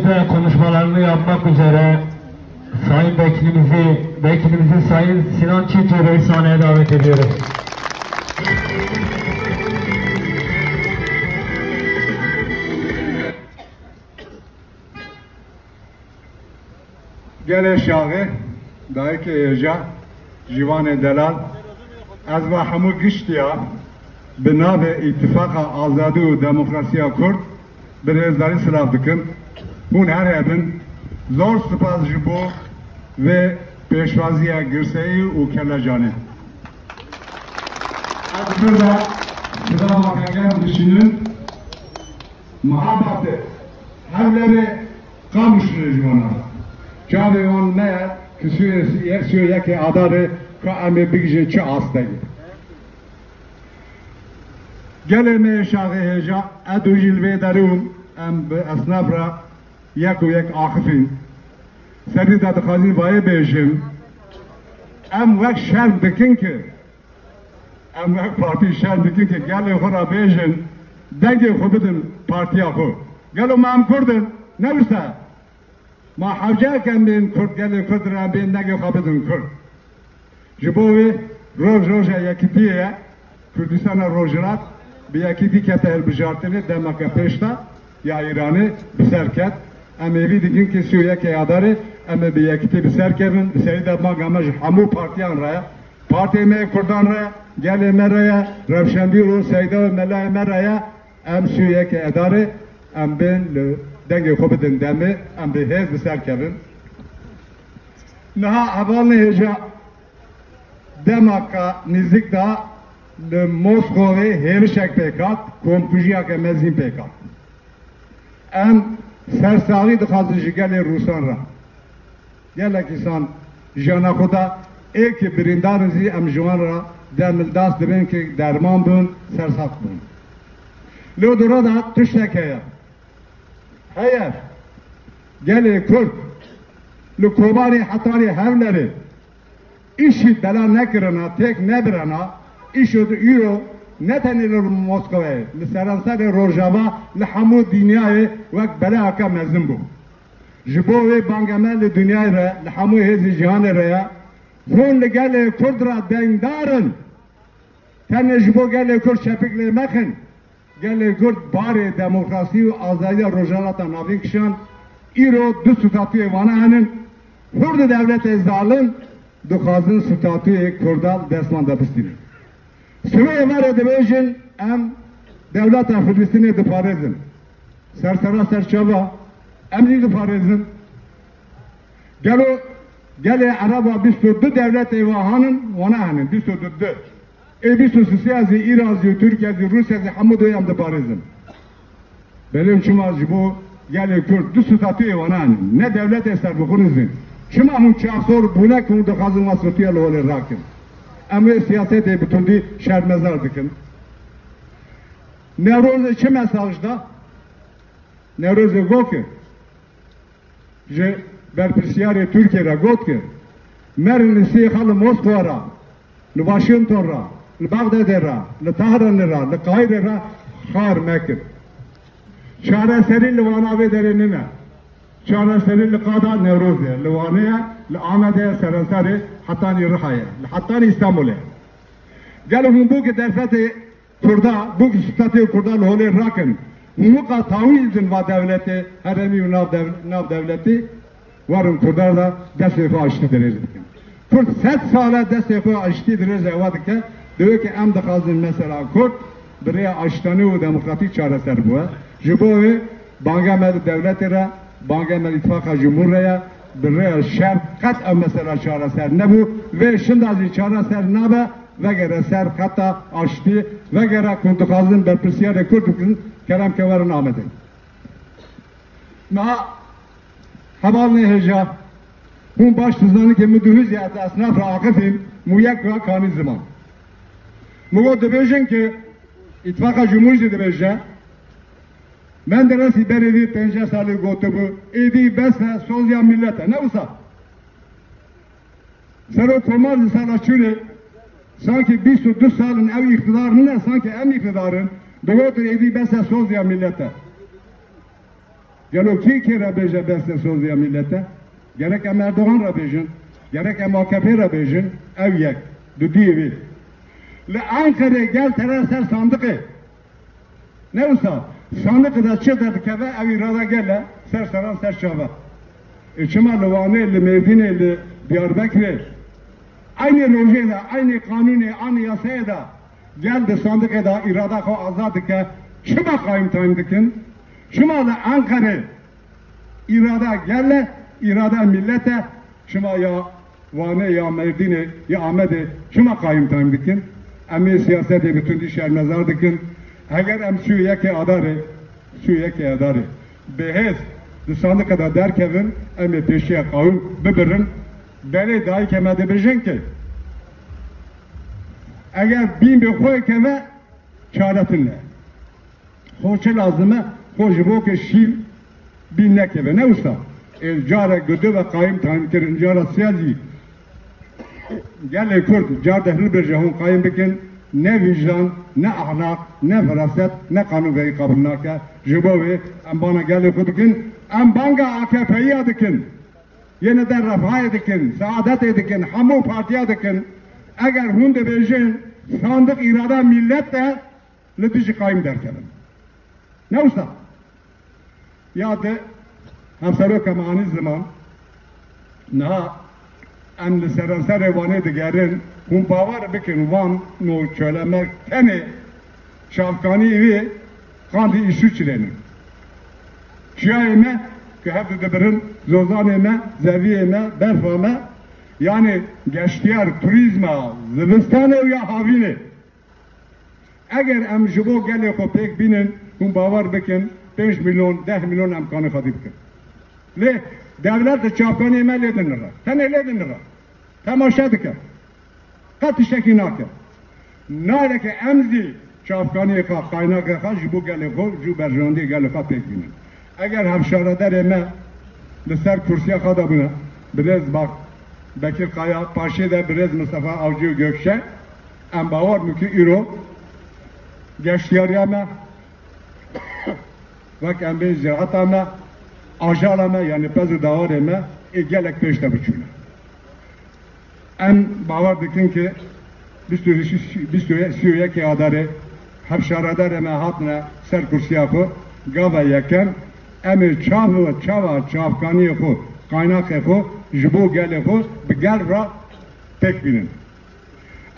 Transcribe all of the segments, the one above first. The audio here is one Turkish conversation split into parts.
Şimdi de konuşmalarını yapmak üzere Sayın Vekilimizi Sayın Sinan Çiftçi'yi sahneye davet ediyoruz. Gele şahı, daiki eja, Civan Delal, az ve hamu giştiya, binave ittifaka azadi ve demokrasiya Kurd, bir ezleri sınav dikin, hun her evin, zor spas jibo ve peşvaziya girseyi u kellajani. Az burada, sıra vakıgen düşünün, muhabbeti, evleri kamışlı Civan'a. Çavi on ne küsüyor ya ki adarı kaame bigje çı astayı. Geleme şahı heja adu jilve darun em be asnafra yak akifin. Seri da dıkazı baye bejim. Em vek şer dikin ki em vek parti şer dikin ki gel khora bejin denge khubidin partiya khu. Gelo mam kurdun ne usta? Ma havcaken bin Kurd geli Kurdran bin negi xabidin Kurd. Jibovi roja yakitiye Kürdistan'a rojrat bir yakiti kete el bijartini demaka peşta ya İran'ı biserket emevi digin kesiyor ki adarı eme bir yakiti biserkevin seyde magamaj hamu partiyan raya parti me Kurdan raya geli meraya Revşenbiro seyde melay meraya em suya ki adarı em bin denge xubidin demi em bir hez biserkevin naha havalni heja demaka nizik da le Moskova hevşek pekat kompujiya ke mezin pekat em sersari dixazı gele Rusan ra gelek insan jana xuda ek birindarın zi em jwan ra demildas dibin ki derman bun sersat bun lo dura da tüştek heya eğer gele Kurd lo kobani hatari hevleri işi bela nekirana tek nebirana işi euro ne tenir Moskova'ya liseransar Rojava lehamu dünyayı ve bela aka mezun bu jibo ve bangamel dünyayı lehamu hezi cihanı ya hun gele Kurdra dendarın tenne jibo gele Kurd şepikleri mekin gele Kurd bari demokrasi ve azadi Rojalata navin kişan iro du statüye vanahanın Kurd devlet zalim dukhazın statüye Kurdal desmanda bistinin Süreye var edebejin em devlet-i Filistin'e diparezin. Sersera serçava emni diparezin. Gele Araba 24 devlet evahanın vanahanın 24. Bir siyasi İran'ı, Türkiye'yi, Rusya'yı hamudu em diparezin. Benim çumazcı bu gele Kürt du statü evahanın. Ne devlet eser bu konuzun. Çuma hun çaksor buna konu dıkhazın vasfıtıyla ole rakim. Emre siyasete bütündü şermezler dikin. Nevroz çi mesajda? Nevroz go ki je berpisyare Türkiye'ye got ki merin siyhalı Moskova'ra, Washington'ra, Bagdad'ra, Tahran'ra, Kahire'ra khar mekir. Çareseri Livanavi derinine. Çareseri Liqada Nevroz'e, Livane'ye, Li'amede'ye, Serensari, Hattani Rıha'ya, Hattani İstanbul'e. Gelin bu ki derfeti Kurda, bu ki statü Kurda lhole rakın. Muka tavildin va devleti, heremi nav devleti, varın Kurdar da desefe açtı derece. Kurd 7 sala desefe açtı derece evadike, diyor ki em dıkazın mesela Kurd, bireye açtanı ve demokratik çareser bu. Jibovi, Bangamel devletire, Bangamel ittifaka Cumhuriyya, bireye şer kat mesela çareser ne bu ve şimdi azı çareser ne be ve gere ser kata açtı ve gere kundukazın berpisiyere kurdukun kelam kevarın ahmetin. Ma havalni heja hun baş tuzanı ki müdühüz ya esnaf akifim muyak ve kani zaman. Mugo debejin ki ittifaka Cumhuriyya debeje ben de nasıl beredi pençe salı gotubu edi besne sozya millete ne usa? Sen o komaz sanatçını sanki 24 salın ev iktidarını sanki en iktidarın doğudur edi besne sozya millete. Gelo ki rabeje beste sözüye millete. Gerek em Erdoğan rabejin, gerek em AKP rabejin, ev yek, düdüğü. Le Ankara gel terer ser sandıkı. Ne usta? Sandıkı da çıtırdık eve, ev irada gelle, ser saran ser şava. İçime Lüvaneli, Mevdineli, Diyarbakır'ı, aynı lojayla, aynı kanuni, aynı yasaya da geldi sandıkı da irada ko azadık ki, şuma kayım tanıdıkın, şuma da Ankara irada gelle, irada millete, şuma ya Vane ya Mevdini ya Ahmet'i şuma kayım tanıdıkın, emi siyaseti bütün dişler mezardıkın, eğer em süyeke adarı, behez, sandık kadar derkevin, emi peşiye kavim bibirin, beni dahi kemede bileceksin ki, eğer bin bir koy keme, çaretin ne? Hoşçe lazımı, hoşçe bu ki şil, bin ne keve, ne usta? Cara güdü ve kayım tanıdıkın, cara siyasi, gel Kürt, car dehli bir cehun kayım bikin, ne vicdan, ne ahlak, ne feraset, ne kanun ve kabulnake, jibovi, em bana gel kudukin, em banga AKP'yi adıkın, yeniden refah edikin, saadet edikin, hamu partiye edikin, eğer hunde bejin, sandık irada millet de, lütücü kayım derken. Ne usta? Ya de, hemsarı kemani zaman, naha, em li serenser vanê digerin hûn bawer bikin van no çölemek tenê şavkanî wê qandî îşû çilênin. Çiyayê me ki hev dibirin zozanê me, zeviyê me, berfa me yani geştiyar turizma zivistanê ya havînê. Eger em ji bo gelê xwe pêk bînin hûn bawer bikin 5 milyon, 10 milyon em kanî xwedî bikin. Lê devlet çavkanê me lê dinire. Tenê lê dinire. Temaşa dike. Qat tiştekî nake. Naleke emzî çavkanê xwe qaynakê xwe ji bo gelê xwe ji berjandî gelê xwe pêk bînin. Eger hevşaredarê me li ser kursiya xwe de bûne, birêz bak Bekir Kaya, paşê de birêz Mustafa Avcı Gökşe, em bawer mûkî îro geştiyariya me vek em bê ziraata me ajala me yani pezû dawarê me gelek pêş de biçûne. Em bawer dikin ki bîstûyekê adarê hevşaredarê me hatine ser kursiya xwe gava yekem em ê çava çavkaniyê xwe qaynakê xwe ji bo gelê xwe bi gel ra pêk bînin.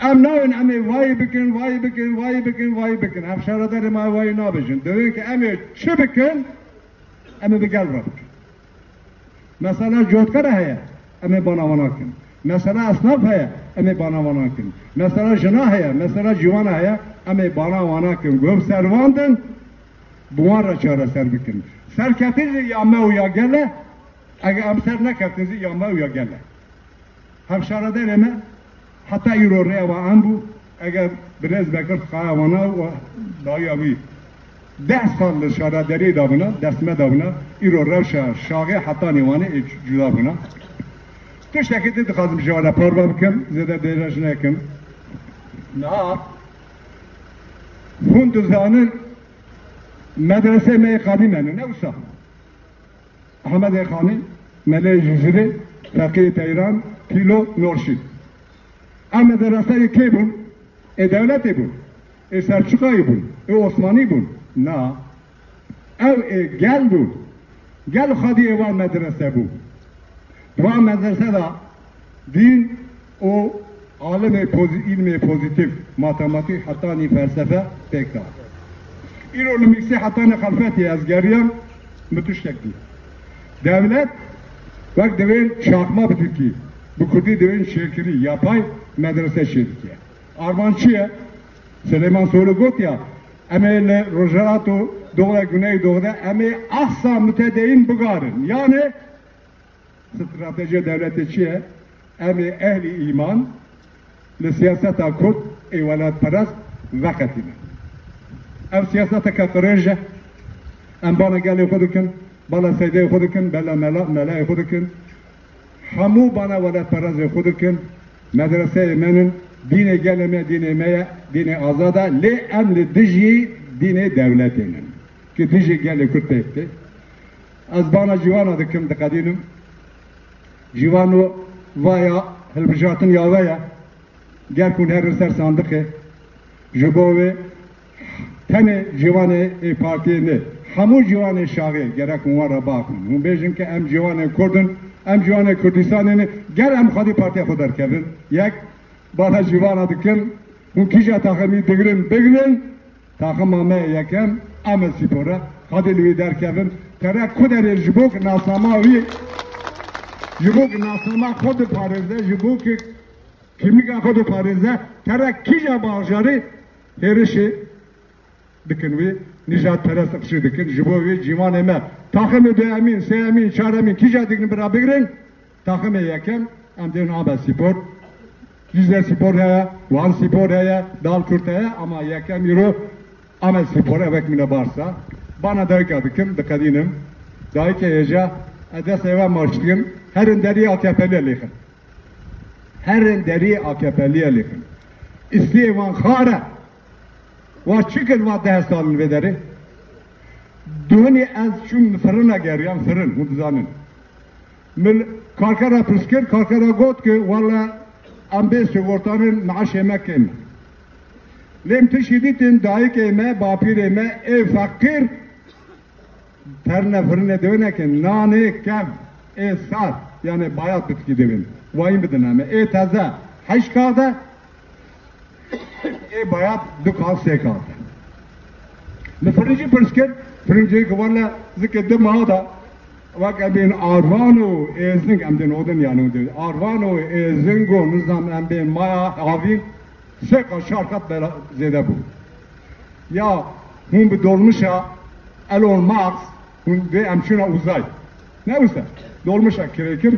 Em nayên em ê vayê bikin, vayê bikin. Hevşaredarê me vayê nabêjin. Divên ki em ê çi bikin, em ê bi gel ra bikin. Mesela cotkara heye, em ê banavana kin. Mesela esnaf heye, em ê banavana kin. Mesela jina heye, mesela civana heye, em ê banavana kin. Gov servandin, buwan ra çareser bikin. Serketî ya me û ya gele, eger em ser neketî ya me û ya gele. Hevşaredarê me, hatta îro rêva em bû, eger birêz Bekir Kaya wana û dayîya wî 10 sal li şaredarî dabûne, destme dabûne, îro rewşa şaxê heta nêwanê cuda bûne. Tiştekî dî dixwazim ji were parve bikim, zêde dêrej nekim. Niha, hûn dizanin medresê me yê qedîm ne wisa? Ahmedê Xanî, Melê Jijirê, Feqî Teyran, Pîlo Norşîd. Em medreseyê kê bûn? Devletê bûn, Selçukayê bûn, Osmanî bûn. Na, ev gel bû. Gel xwedî wan medrese bû. Wan medrese da din û ilmê pozitif, matematik, hetanî felsefe pêk da. îro li mîksê hetanê xelfetê ez geriyam min tiştek dî. Devlet wek divên çaxma bi Tirkî, bi Kurdî divên şêrkirî, yapay medrese şêdike. Arman çi ye? Süleyman Soylu got ya, em ê li Rojhilat û Doğu Güneydoğu'da em ê ahsa mütedeyyin bigarin. Yani strateji devleti çi ye? Em ê ehli iman li siyaseta Kurd ê welatperest veqetîne. Ev siyaseta qirêj e, em bana gelê xwe dikin, bala seydeyê xwe dikin, bala melayê xwe dikin. Hemû bana welatperestê xwe dikin, medreseyê menin, dînê gelê me dînê me ye, dînê azad e, lê em li dijî dînê devletê min. Ki dijî gelê Kurd pêk tê. از bana civana dikim dikadinim. Civano vaya hilbijatın yavaya. Gel kun her ser sandıkı. Jibove tane civane partiyene. Hamu civane şağı gerek muara bakın. Mun bejin ki em civane Kurdun, em civane Kurdistan'ını gel em xadi partiye xudar kevin. Yek bana civana dikim. Mun kija takımı digirin. Takım ame yekem ame spora. Xadi lüvi der kevin. Tere kudere jibok nasama vi. Jibok nasama xod parizde. Jibok kimlik xod parizde. Tere kija bağjari herişi dikin vi. Nijat perest akışı dikin. Jibovi civan eme. Takımı de emin, se emin, çar emin. Kija dikin bira bigirin. Takımı yekem. Am deyin ame spor. Yüzler spor heye. Van spor heye. Dal kurt heye. Ama yekem yürü. Ame spor evek mine barsa. Bana dayıka dikim, dikadinim. Dayıka yeca, edes eve marşlayım. Herin deri AKP'liye likin. Herin deri AKP'liye likin. İsteyevan khara. Ve çıkın ve dehesalın vederi. Düğünü az şun fırına geriyan fırın, huduzanın. Mil karkara püskür, karkara got ki valla ambe sigortanın maaş yemek yeme. Lem tişiditin dayık yeme, bapir yeme, fakir Terne fırına dönekin nane kev sar yani bayat bitki devin. Vayim bidin ama taze haşkada bayat dukal sekada. Ne fırıncı pırskır fırıncı kıvarla zikredde mahada vak abin arvano ezing amden odun yanı diyor. Arvano ezingo nizam amden maya avi seka şarkat bela zede bu. Ya hun bir dolmuşa Elon Musk ve emşuna uzay. Ne uzay? Dolmuşa kirekir.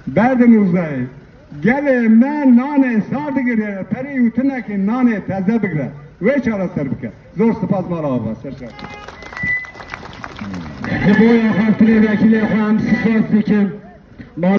Berden uzay. Gele men nane sardı gire. Peri yutuna ki nane teze bigre. Ve çara serbike. Zor sıpaz mara hava. Serşar. Bu yakın vekili hem sıfat dikim.